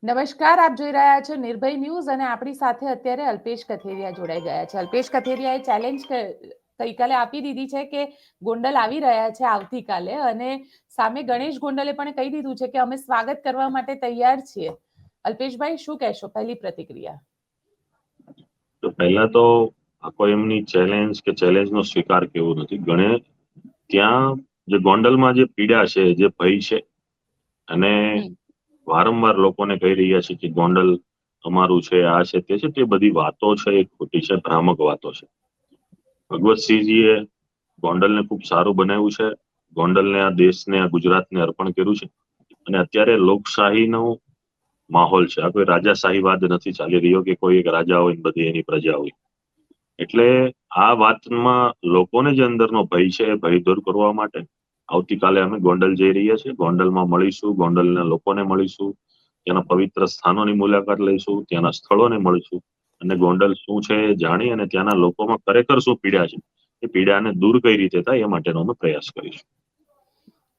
નમસ્કાર, આપ જોઈ રહ્યા છો નિર્ભય ન્યૂઝ અને આપણી સાથે અત્યારે અલ્પેશ કથેરિયા જોડાઈ ગયા છે. અલ્પેશ કથેરિયાએ ચેલેન્જ ગઈકાલે આપી દીધી છે કે ગોંડલ આવી રહ્યા છે આવતીકાલે, અને સામે ગણેશ ગોંડલે પણ કહી દીધું છે કે અમે સ્વાગત કરવા માટે તૈયાર છીએ. અલ્પેશભાઈ, શું કહેશો? પહેલી પ્રતિક્રિયા. તો પહેલા તો આ કોઈ એમની ચેલેન્જનો સ્વીકાર કેવો નથી. ત્યાં જે ગોંડલમાં જે પીડા છે, જે ભય છે, અને વારંવાર લોકોને કહી રહ્યા છે કે ગોંડલ અમારું છે, આ છે, તે છે, તે બધી વાતો છે એ ખોટી છે, ભ્રામક વાતો છે. ભગવતસિંહજીએ ગોંડલને ખૂબ સારું બનાવ્યું છે. ગોંડલને, આ દેશને, આ ગુજરાતને અર્પણ કર્યું છે. અને અત્યારે લોકશાહીનો માહોલ છે. આ કોઈ રાજાશાહીવાદ નથી ચાલી રહ્યો કે કોઈ એક રાજા હોય ને બધી એની પ્રજા હોય. એટલે આ વાતમાં લોકોને જે અંદરનો ભય છે એ ભય દૂર કરવા માટે આવતીકાલે અમે ગોંડલ જઈ રહ્યા છીએ. ગોંડલમાં મળીશું, ગોંડલના લોકોને મળીશું, ત્યાંના પવિત્ર સ્થાનોની મુલાકાત લઈશું, ત્યાંના સ્થળોને મળીશું, અને ગોંડલ શું છે જાણી અને ત્યાંના લોકોમાં ખરેખર શું પીડા છે એ પીડાને દૂર કઈ રીતે થાય એ માટેનો અમે પ્રયાસ કરીશું.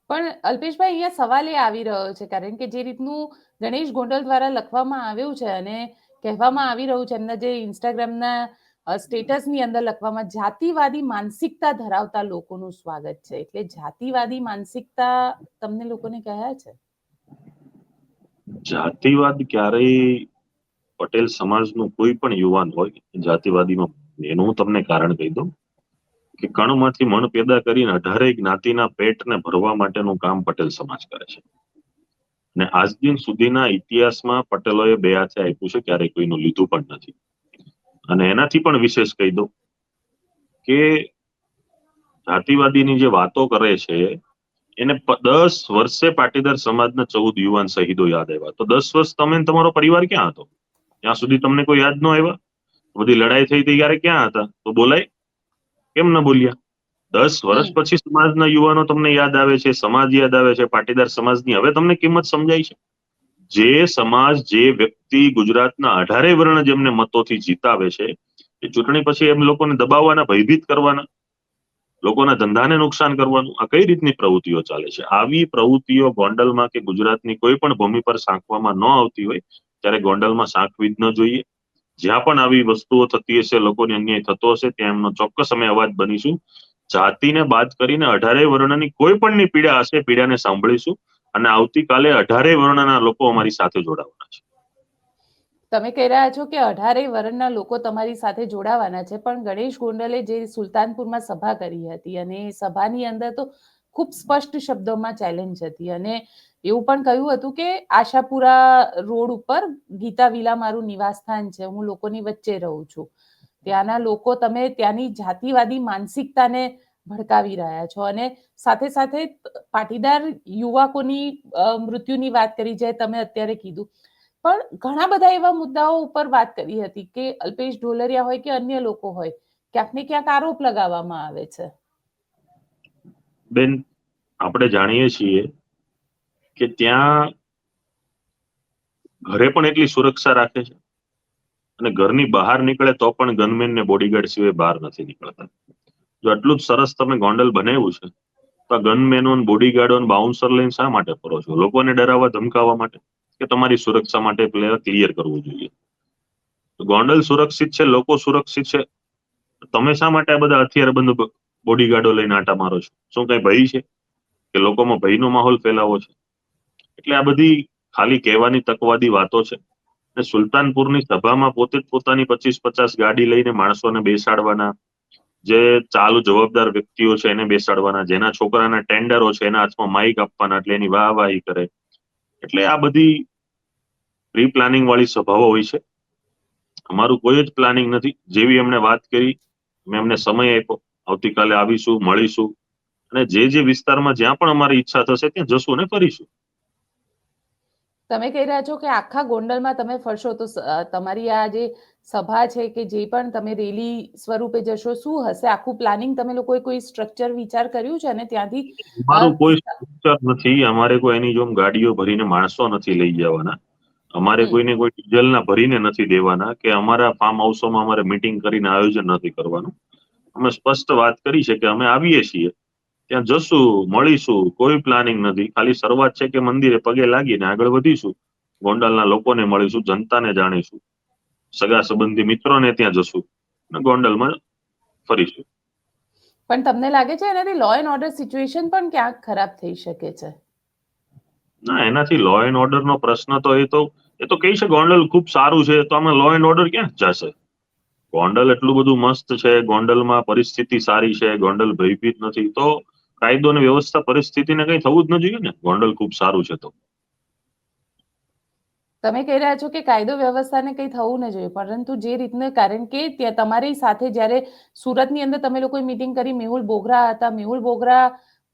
પણ અલ્પેશભાઈ, અહીંયા સવાલ એ આવી રહ્યો છે, કારણ કે જે રીતનું ગણેશ ગોંડલ દ્વારા લખવામાં આવ્યું છે અને કહેવામાં આવી રહ્યું છે, એમના જે ઇન્સ્ટાગ્રામના સ્ટેટસની અંદર લખવામાં, જાતિવાદી માનસિકતા ધરાવતા લોકોનું સ્વાગત છે. એટલે જાતિવાદી માનસિકતા તમને લોકોને કહ્યા છે? જાતિવાદ ક્યારેય પટેલ સમાજનું કોઈ પણ યુવાન હોય જાતિવાદીમાં, એનું હું તમને કારણ કહી દઉં કે કણમાંથી મણ પેદા કરીને 18 જ્ઞાતિના પેટને ભરવા માટેનું કામ પટેલ સમાજ કરે છે. અને આજ દિન સુધીના ઇતિહાસમાં પટેલોએ બે હાથે આપ્યું છે, ક્યારેય કોઈનું લીધું પણ નથી. અને એનાથી પણ વિશેષ કહી દઉં કે જાતિવાદીની જે વાતો કરે છે એને 10 વર્ષે પાટીદાર સમાજના 14 યુવાન શહીદો યાદ આવ્યા. તો 10 વર્ષ તમે તમારો પરિવાર ક્યાં હતો? ત્યાં સુધી તમને કોઈ યાદ ન આવ્યા? બધી લડાઈ થઈ ત્યારે ક્યાં હતા? તો બોલાય, કેમ ન બોલ્યા? 10 વર્ષ પછી સમાજના યુવાનો તમને યાદ આવે છે, સમાજ યાદ આવે છે, પાટીદાર સમાજની હવે તમને કિંમત સમજાય છે. જે સમાજ, જે વ્યક્તિ ગુજરાતના 18 વર્ણ જેમને મતોથી જીતાવે છે, એ ચૂંટણી પછી એમ લોકોને દબાવવાના, ભયભીત કરવાના, લોકોના ધંધાને નુકસાન કરવાનું, આ કઈ રીતની પ્રવૃત્તિઓ ચાલે છે? આવી પ્રવૃત્તિઓ ગોંડલમાં કે ગુજરાતની કોઈ પણ ભૂમિ પર સાંકવામાં ન આવતી હોય ત્યારે ગોંડલમાં સાંકવી જ ન જોઈએ. જ્યાં પણ આવી વસ્તુઓ થતી હશે, લોકોને અન્યાય થતો હશે, ત્યાં એમનો ચોક્કસ અમે અવાજ બનીશું. જાતિને બાદ કરીને 18 વર્ણની કોઈ પણની પીડા હશે, પીડાને સાંભળીશું, અને આવતીકાલે 18 વર્ણના લોકો અમારી સાથે જોડાવાના છે. તમે કહી રહ્યા છો કે 18 વર્ણના લોકો તમારી સાથે જોડાવાના છે, પણ ગણેશ ગોંડલે જે સુલતાનપુરમાં સભા કરી હતી અને એ સભાની અંદર તો ખૂબ સ્પષ્ટ શબ્દોમાં ચેલેન્જ હતી, અને એવું પણ કહ્યું હતું કે આશાપુરા રોડ ઉપર ગીતા વિલા મારું નિવાસસ્થાન છે, હું લોકોની વચ્ચે રહું છું. ત્યાંના લોકો, તમે ત્યાંની જાતિવાદી માનસિકતાને ભડકાવી રહ્યા છો, અને સાથે સાથે પાટીદાર યુવકોની મૃત્યુની વાત કરી, જે તમે અત્યારે કીધું, પણ ઘણા બધા એવા મુદ્દાઓ ઉપર વાત કરી હતી કે અલ્પેશ ઢોલરિયા હોય કે અન્ય લોકો હોય, ક્યાંક ને ક્યાંક આરોપ લગાવવામાં આવે છે. બેન, આપણે જાણીએ છીએ કે ત્યાં ઘરે પણ એટલી સુરક્ષા રાખે છે, અને ઘરની બહાર નીકળે તો પણ ગનમેન ને બોડીગાર્ડ સિવાય બહાર નથી નીકળતા. જો આટલું જ સરસ તમે ગોંડલ બનાવ્યું છે, તો ગનમેનો, બોડીગાર્ડો, બાઉન્સર લઈને શા માટે ફરો છો? લોકોને ડરાવવા, ધમકાવવા માટે, કે તમારી સુરક્ષા માટે ક્લિયર કરવું જોઈએ? ગોંડલ સુરક્ષિત છે, લોકો સુરક્ષિત છે, તમે શા માટે આ બધા હથિયારબંધ બોડીગાર્ડો લઈને આટા મારો છો? શું કઈ ભય છે કે લોકોમાં ભયનો માહોલ ફેલાવો છે? એટલે આ બધી ખાલી કહેવાની તકવાદી વાતો છે. સુલતાનપુરની સભામાં પોતે જ પોતાની 25-50 ગાડી લઈને માણસોને બેસાડવાના, જે ચાલુ જવાબદાર વ્યક્તિઓ છે એને બેસાડવાના, જેના છોકરાના ટેન્ડરો છે એના હાથમાં માઇક આપવાના, એટલે એની વાહવાહી કરે. એટલે આ બધી પ્રી પ્લાનિંગ વાળી સભાઓ હોય છે. અમારું કોઈ જ પ્લાનિંગ નથી. જેવી એમને વાત કરી, મેં એમને સમય આપ્યો, આવતીકાલે આવીશું, મળીશું, અને જે વિસ્તારમાં જ્યાં પણ અમારી ઈચ્છા થશે ત્યાં જશું અને ફરીશું. તમે કહી રહ્યા છો કે આખા ગોંડલમાં તમે ફરશો, તો તમારી આ જે સભા છે કે જે પણ તમે રેલી સ્વરૂપે જશો, શું હશે આખું પ્લાનિંગ? તમે લોકોએ કોઈ સ્ટ્રક્ચર વિચાર કર્યું છે? અને ત્યાંથી અમારું કોઈ સ્ટ્રક્ચર નથી. અમારે કોઈ એની જેમ ગાડીઓ ભરીને માણસો નથી લઈ જવાના. અમારે કોઈને કોઈ ડીઝલના ભરીને નથી દેવાના, કે અમારા ફાર્મ હાઉસોમાં અમારે મીટિંગ કરીને આયોજન નથી કરવાનું. અમે સ્પષ્ટ વાત કરી છે કે અમે આવીએ છીએ, ત્યાં જશું, મળીશું, કોઈ પ્લાનિંગ નથી. ખાલી શરૂઆત છે કે મંદિરે પગે લાગીને આગળ વધીશું, ગોંડલના લોકોને મળીશું, જનતાને જાણીશું, સગા સંબંધી મિત્રોને ત્યાં જશું અને ગોંડલમાં ફરીશું. પણ તમને લાગે છે એનાથી લો એન્ડ ઓર્ડર સિચ્યુએશન પણ ક્યાંક ખરાબ થઈ શકે છે? ના, એનાથી લો એન્ડ ઓર્ડર નો પ્રશ્ન તો એ તો કહી છે ગોંડલ ખૂબ સારું છે, તો આમાં લો એન્ડ ઓર્ડર ક્યાં જશે? ગોંડલ એટલું બધું મસ્ત છે, ગોંડલમાં પરિસ્થિતિ સારી છે, ગોંડલ ભયભીત નથી, તો કાયદો અને વ્યવસ્થા પરિસ્થિતિને કઈ થવું જ ન જોઈએ ને. ગોંડલ ખૂબ સારું છે તો તમે કહી રહ્યા છો કે કાયદો વ્યવસ્થાને કંઈ થવું ન જોઈએ, પરંતુ જે રીતને, કારણ કે ત્યાં તમારી સાથે જ્યારે સુરતની અંદર તમે લોકોએ મીટિંગ કરી, મેહુલ બોગરા હતા, મેહુલ બોગરા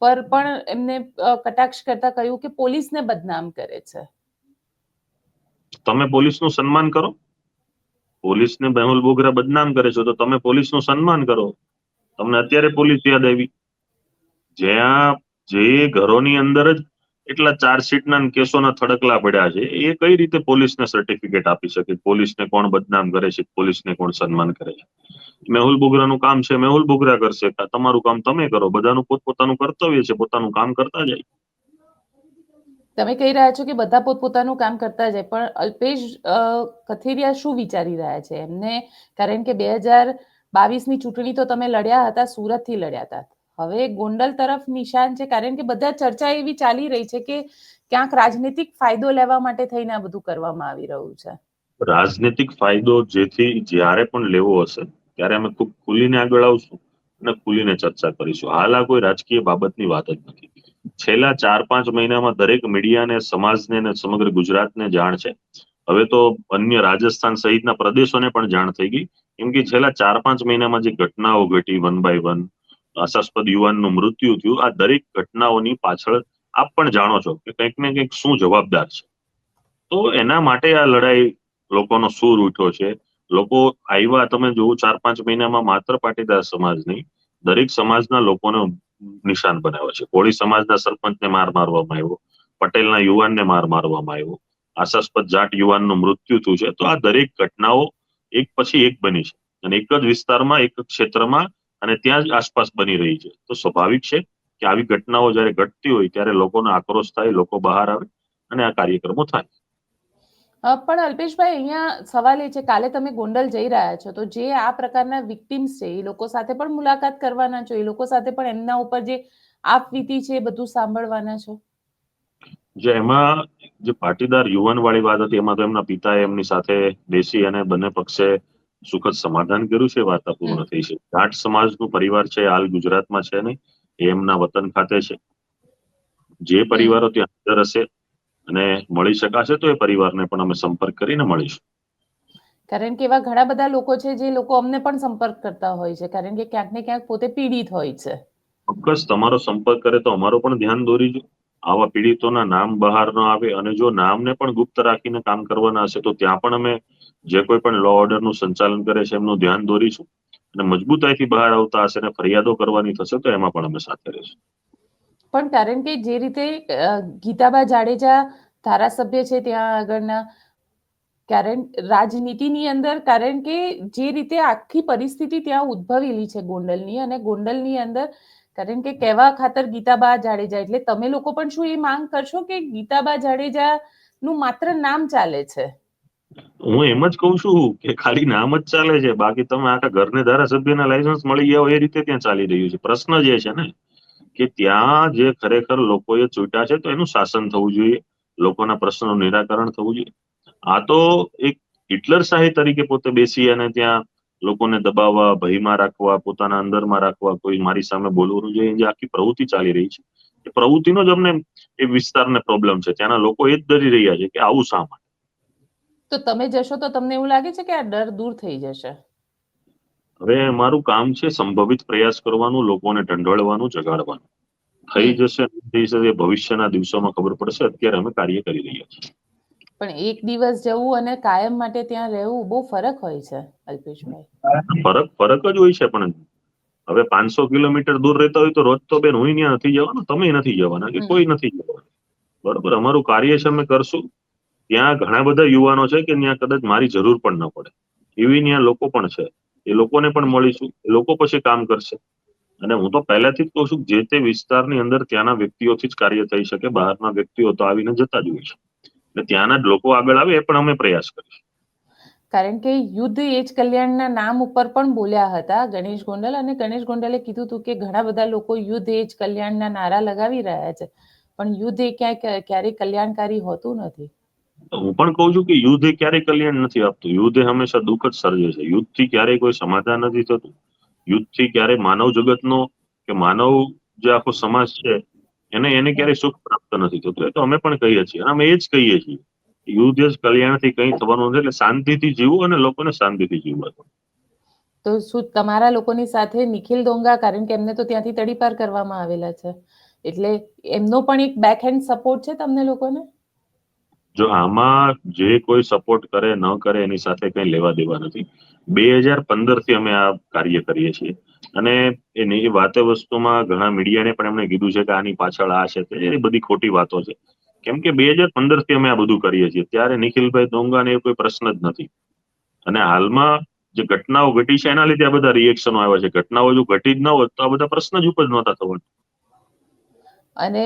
પર પણ એમને કટાક્ષ કરતા કહ્યું કે પોલીસને બદનામ કરે છે. તમે પોલીસનું સન્માન કરો. પોલીસને મેહુલ બોગરા બદનામ કરે છે તો તમે પોલીસનું સન્માન કરો. તમને અત્યારે પોલીસ યાદ આવી? જ્યાં જે ઘરોની અંદર જ એટલા ચાર્જશીટના કેસોના થડકલા પડ્યા છે, એ કઈ રીતે પોલીસને સર્ટિફિકેટ આપી શકે? પોલીસને કોણ બદનામ કરે છે, પોલીસને કોણ સન્માન કરે છે? મેહુલ બોગરાનું કામ છે, મેહુલ બોગરા કરશે. તમારું કામ તમે કરો. બધાનું પોતપોતાનું કર્તવ્ય છે, પોતાનું કામ કરતા જાય. તમે કહી રહ્યા છો કે બધા પોતપોતાનું કામ કરતા જાય, પણ અલ્પેશ કથિરિયા શું વિચારી રહ્યા છે એમને? કારણ કે 2022ની ચૂંટણી તો તમે લડ્યા હતા, સુરતથી લડ્યા હતા. હવે ગોંડલ તરફ નિશાન છે, કારણ કે બધા ચર્ચા એવી ચાલી રહી છે કે ક્યાંક રાજનીતિક ફાયદો લેવા માટે થઈને આ બધું કરવામાં આવી રહ્યું છે. રાજનીતિક ફાયદો જેથી જ્યારે પણ લેવો હશે ત્યારે અમે ખૂબ ખુલીને આગળ આવશું અને ખુલીને ચર્ચા કરીશું. હાલ આ કોઈ રાજકીય બાબતની વાત જ નથી. છેલ્લા 4-5 મહિનામાં દરેક મીડિયાને, સમાજને અને સમગ્ર ગુજરાતને જાણ છે. હવે તો અન્ય રાજસ્થાન સહિતના પ્રદેશોને પણ જાણ થઈ ગઈ, કેમ કે છેલ્લા 4-5 મહિનામાં જે ઘટનાઓ ઘટી, 1 બાય 1 આશાસ્પદ યુવાનનું મૃત્યુ થયું, આ દરેક ઘટનાઓની પાછળ આપ પણ જાણો છો કે કંઈક ને કંઈક શું જવાબદાર છે. તો એના માટે આ લડાઈ લોકોનો સૂર ઉઠ્યો છે. લોકો આવ્યા, તમે જોવું 4-5 મહિનામાં માત્ર પાટીદાર સમાજ નહીં, દરેક સમાજના લોકોને નિશાન બનાવ્યા છે. કોળી સમાજના સરપંચને માર મારવામાં આવ્યો, પટેલના યુવાનને માર મારવામાં આવ્યો, આશાસ્પદ જાટ યુવાનનું મૃત્યુ થયું છે. તો આ દરેક ઘટનાઓ એક પછી એક બની છે અને એક જ વિસ્તારમાં, એક જ ક્ષેત્રમાં અને ત્યાં જ આસપાસ બની રહી છે. તો સ્વાભાવિક છે કે આવી ઘટનાઓ જ્યારે ઘટતી હોય ત્યારે લોકોનો આક્રોશ થાય, લોકો બહાર આવે અને આ કાર્યક્રમો થાય. પણ અલ્પેશભાઈ, અહીંયા સવાલ એ છે, કાલે તમે ગોંડલ જઈ રહ્યા છો, તો જે આ પ્રકારના વિક્ટિમ્સ છે એ લોકો સાથે પણ મુલાકાત કરવાના છો? એ લોકો સાથે પણ એમના ઉપર જે આપવીતી છે એ બધું સાંભળવાના છો? જે એમાં જે પાટીદાર યુવાન વાળી વાત હતી, એમાં તો એમના પિતાએ એમની સાથે બેસી અને બંને પક્ષે સુખદ સમાધાન કર્યું છે. વાર્તા પૂર્ણ થઈ છે. જાટ સમાજનું પરિવાર છે, હાલ ગુજરાતમાં છે નહીં, એ એમના વતન ખાતે છે. જે પરિવારો ત્યાં હાજર હશે અને મળી શકાશે તો એ પરિવારને પણ અમે સંપર્ક કરીને મળીશું. કારણ કે એવા ઘણા બધા લોકો છે જે લોકો અમને પણ સંપર્ક કરતા હોય છે, કારણ કે ક્યાંક ને ક્યાંક પોતે પીડિત હોય છે. ચોક્કસ તમારો સંપર્ક કરે તો અમારો પણ ધ્યાન દોરીજો. આવા પીડિતોના નામ બહાર ન આવે, અને જો નામને પણ ગુપ્ત રાખીને કામ કરવાના હશે તો ત્યાં પણ અમે જે કોઈ પણ લો ઓર્ડરનું સંચાલન કરે છે એમનું ધ્યાન દોરીશું. અને મજબૂતાઈથી બહાર આવતા હશે અને ફરિયાદો કરવાની થશે તો એમાં પણ અમે સાથે રહીશું. પણ કારણ કે જે રીતે ગીતાબા જાડેજા ધારાસભ્ય છે ત્યાં આગળના, કારણ રાજનીતિની અંદર, કારણ કે જે રીતે આખી પરિસ્થિતિ ત્યાં ઉદ્ભવેલી છે ગોંડલની, અને ગોંડલની અંદર, કારણ કે કહેવા ખાતર ગીતાબા જાડેજા, એટલે તમે લોકો પણ શું એ માંગ કરશો કે ગીતાબા જાડેજા નું માત્ર નામ ચાલે છે? હું એમ જ કઉ છું કે ખાલી નામ જ ચાલે છે, બાકી તમે આખા ઘરને ધારાસભ્યના લાયસન્સ મળી ગયા હોય એ રીતે ત્યાં ચાલી રહ્યું છે. પ્રશ્ન જે છે ને કે ત્યાં જે ખરેખર લોકોએ ચૂંટ્યા છે તો એનું શાસન થવું જોઈએ, લોકોના પ્રશ્નોનું નિરાકરણ થવું જોઈએ. આ તો એક હિટલરશાહી તરીકે પોતે બેસી અને ત્યાં લોકોને દબાવવા, ભયમાં રાખવા, પોતાના અંદરમાં રાખવા, કોઈ મારી સામે બોલવું જોઈએ, જે આખી પ્રવૃત્તિ ચાલી રહી છે એ પ્રવૃત્તિનો જ અમને એ વિસ્તારને પ્રોબ્લેમ છે. ત્યાંના લોકો એ જ ડરી રહ્યા છે કે આવું શા માટે. તો તમે જશો તો તમને એવું લાગે છે કે આ ડર દૂર થઈ જશે? હવે મારું કામ છે સંભવિત પ્રયાસ કરવાનું, લોકોને ઢંઢોળવાનું, જગાડવાનું. થઈ જશે, થઈ જશે, ભવિષ્યના દિવસોમાં ખબર પડશે. અત્યારે અમે કાર્ય કરી રહ્યા છીએ. પણ એક દિવસ જવું અને કાયમ માટે ત્યાં રહેવું બહુ ફરક હોય છે અલ્પેશભાઈ. ફરક જ હોય છે. પણ હવે 500 કિલોમીટર દૂર રહેતા હોય તો રોજ તો બેન હું ત્યાં નથી જવાનો, તમે નથી જવાના, કે કોઈ નથી જવાના. બરોબર, અમારું કાર્ય છે, અમે કરશું. ત્યાં ઘણા બધા યુવાનો છે કે ત્યાં કદાચ મારી જરૂર પણ ન પડે, એવી ત્યાં લોકો પણ છે. એ લોકોને પણ મળીશું, એ લોકો પછી કામ કરશે. અને હું તો પહેલાથી જ કહું છું, જે તે વિસ્તારની અંદર ત્યાંના વ્યક્તિઓથી જ કાર્ય થઈ શકે, બહારના વ્યક્તિઓ તો આવીને જતા જ હોય છે. એટલે ત્યાંના જ લોકો આગળ આવે એ પણ અમે પ્રયાસ કરીશું. કારણ કે યુદ્ધ એ જ કલ્યાણના નામ ઉપર પણ બોલ્યા હતા ગણેશ ગોંડલ, અને ગણેશ ગોંડલે કીધું હતું કે ઘણા બધા લોકો યુદ્ધ એ જ કલ્યાણના નારા લગાવી રહ્યા છે, પણ યુદ્ધ એ ક્યારેય કલ્યાણકારી હોતું નથી. હું પણ કહું છું કે યુદ્ધ એ ક્યારેય કલ્યાણ નથી આપતું. યુદ્ધ એ હંમેશા દુઃખ જ સર્જે છે. યુદ્ધથી ક્યારેય કોઈ સમાધાન નથી થતું. યુદ્ધથી ક્યારેય માનવ જગતનો કે માનવ જે આખો સમાજ છે એને ક્યારેય સુખ પ્રાપ્ત નથી થતું. એ તો અમે પણ કહીએ છીએ અને અમે એ જ કહીએ છીએ. યુદ્ધ જ કલ્યાણથી કંઈ થવાનું નથી. એટલે શાંતિથી જીવવું અને લોકોને શાંતિથી જીવવા દો. તો શું તમારા લોકોની સાથે નિખિલ ડોંગા, કારણ કે એમને તો ત્યાંથી તડીપાર કરવામાં આવેલા છે, એટલે એમનો પણ એક બેક હેન્ડ સપોર્ટ છે તમને લોકોને? જો આમાં જે કોઈ સપોર્ટ કરે ન કરે એની સાથે કંઈ લેવા દેવા નથી. 2015 થી અમે આ કાર્ય કરીએ છીએ અને એની વાતે વસ્તુમાં ઘણા મીડિયાને પણ એમણે કીધું છે કે આની પાછળ આ છે, એ બધી ખોટી વાતો છે. કેમ કે 2015 થી અમે આ બધું કરીએ છીએ. ત્યારે નિખિલભાઈ ડોંગાને એ કોઈ પ્રશ્ન જ નથી. અને હાલમાં જે ઘટનાઓ ઘટી છે એના લીધે આ બધા રિએક્શનો આવ્યા છે. ઘટનાઓ જો ઘટી જ ન હોત તો આ બધા પ્રશ્ન જ ઉપર નહોતા થવાના. અને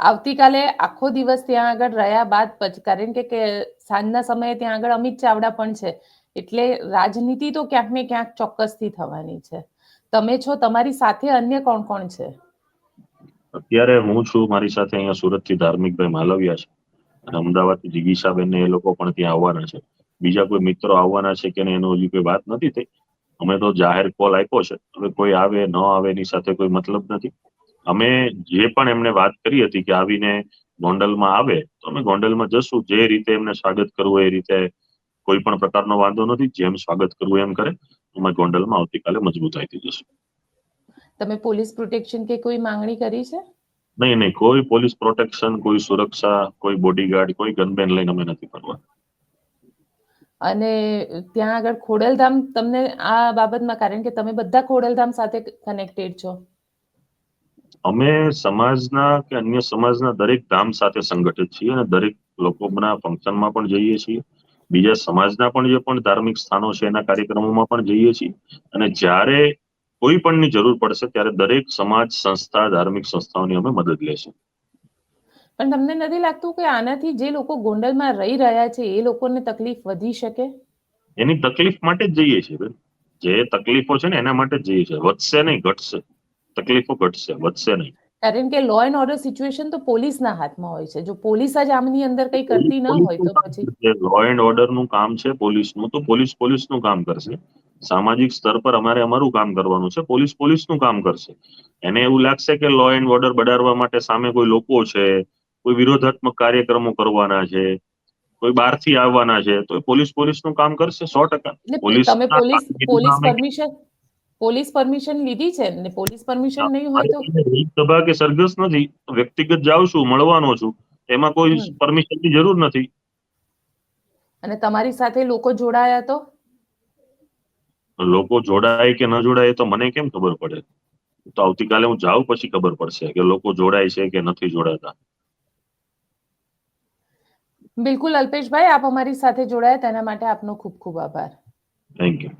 આવતીકાલે આખો દિવસ ત્યાં આગળ રહ્યા બાદ પછી, કારણ કે સાંજના સમયે ત્યાં આગળ અમિત ચાવડા પણ છે, એટલે રાજનીતિ તો ક્યાંક ને ક્યાંક ચોક્કસથી થવાની છે. તમે છો, તમારી સાથે અન્ય કોણ કોણ છે? અત્યારે હું છું, મારી સાથે અહીંયા સુરતથી ધાર્મિકભાઈ માલવિયા છે અને અમદાવાદથી જિગીશાબેન ને એ લોકો પણ ત્યાં આવવાના છે. બીજા કોઈ મિત્રો આવવાના છે કે એનો હજી કોઈ વાત નથી થઈ. અમે તો જાહેર કોલ આપ્યો છે. હવે કોઈ આવે ન આવે એની સાથે કોઈ મતલબ નથી. અમે જે પણ એમને વાત કરી હતી કે આવીને ગોંડલમાં આવે તો અમે ગોંડલમાં જશું. જે રીતે એમને સ્વાગત કરવું એ રીતે કોઈ પણ પ્રકારનો વાંધો નથી. જેમ સ્વાગત કરવું એમ કરે. અમે ગોંડલમાં આવતીકાલે મજબૂતાઈથી જશું. તમે પોલીસ પ્રોટેક્શન કે કોઈ માંગણી કરી છે? નહીં, કોઈ પોલીસ પ્રોટેક્શન, કોઈ સુરક્ષા, કોઈ બોડીગાર્ડ, કોઈ ગનમેન લઈને અમે નથી ફરવા. અને ત્યાં આગળ ખોડલધામ તમને આ બાબતમાં, કારણ કે તમે બધા ખોડલધામ સાથે કનેક્ટેડ છો, અમે સમાજના કે અન્ય સમાજના દરેક ધામ સાથે સંગઠિત છીએ અને દરેક લોકોના ફંક્શનમાં પણ જઈએ છીએ. બીજા સમાજના પણ જે પણ ધાર્મિક સ્થાનો છે એના કાર્યક્રમોમાં પણ જઈએ છીએ. અને જ્યારે કોઈ પણની જરૂર પડશે ત્યારે દરેક સમાજ સંસ્થા, ધાર્મિક સંસ્થાઓની અમે મદદ લેશું. પણ તમને નથી લાગતું કે આનાથી જે લોકો ગોંડલમાં રહી રહ્યા છે એ લોકોને તકલીફ વધી શકે? એની તકલીફ માટે જ જઈએ છીએ બેન. જે તકલીફો છે ને એના માટે જ જઈએ છીએ. વધશે નહીં, ઘટશે. તકલીફો ઘટશે, વધશે નહીં. કારણ કે લો એન્ડ ઓર્ડર સિચ્યુએશન તો પોલીસના હાથમાં હોય છે. જો પોલીસ જ આમની અંદર કંઈ કરતી ન હોય તો પછી લો એન્ડ ઓર્ડર નું કામ છે પોલીસનું, તો પોલીસનું કામ કરશે. સામાજિક સ્તર પર અમારે અમારું કામ કરવાનું છે. પોલીસનું કામ કરશે. એને એવું લાગશે કે લો એન્ડ ઓર્ડર બડાડવા માટે સામે કોઈ લોકો છે, કોઈ વિરોધાત્મક કાર્યક્રમો કરવાના છે, કોઈ બહારથી આવવાના છે, તો પોલીસનું કામ કરશે 100%. તમે પોલીસના પોલીસ પરમિશન લીધી છે ને? પોલીસ પરમિશન નહીં હોય તો સભા કે સરઘસ નથી. વ્યક્તિગત જાઉં છું, મળવાનો છું. એમાં કોઈ પરમિશનની જરૂર નથી. અને તમારી સાથે લોકો જોડાયા તો લોકો જોડાય કે ન જોડાય તો મને કેમ ખબર પડે? તો આવતીકાલે હું જાઉં પછી ખબર પડશે કે લોકો જોડાય છે કે નથી જોડાતા. બિલકુલ અલ્પેશભાઈ, આપ અમારી સાથે જોડાયા તેના માટે આપનો ખૂબ ખૂબ આભાર. Thank you.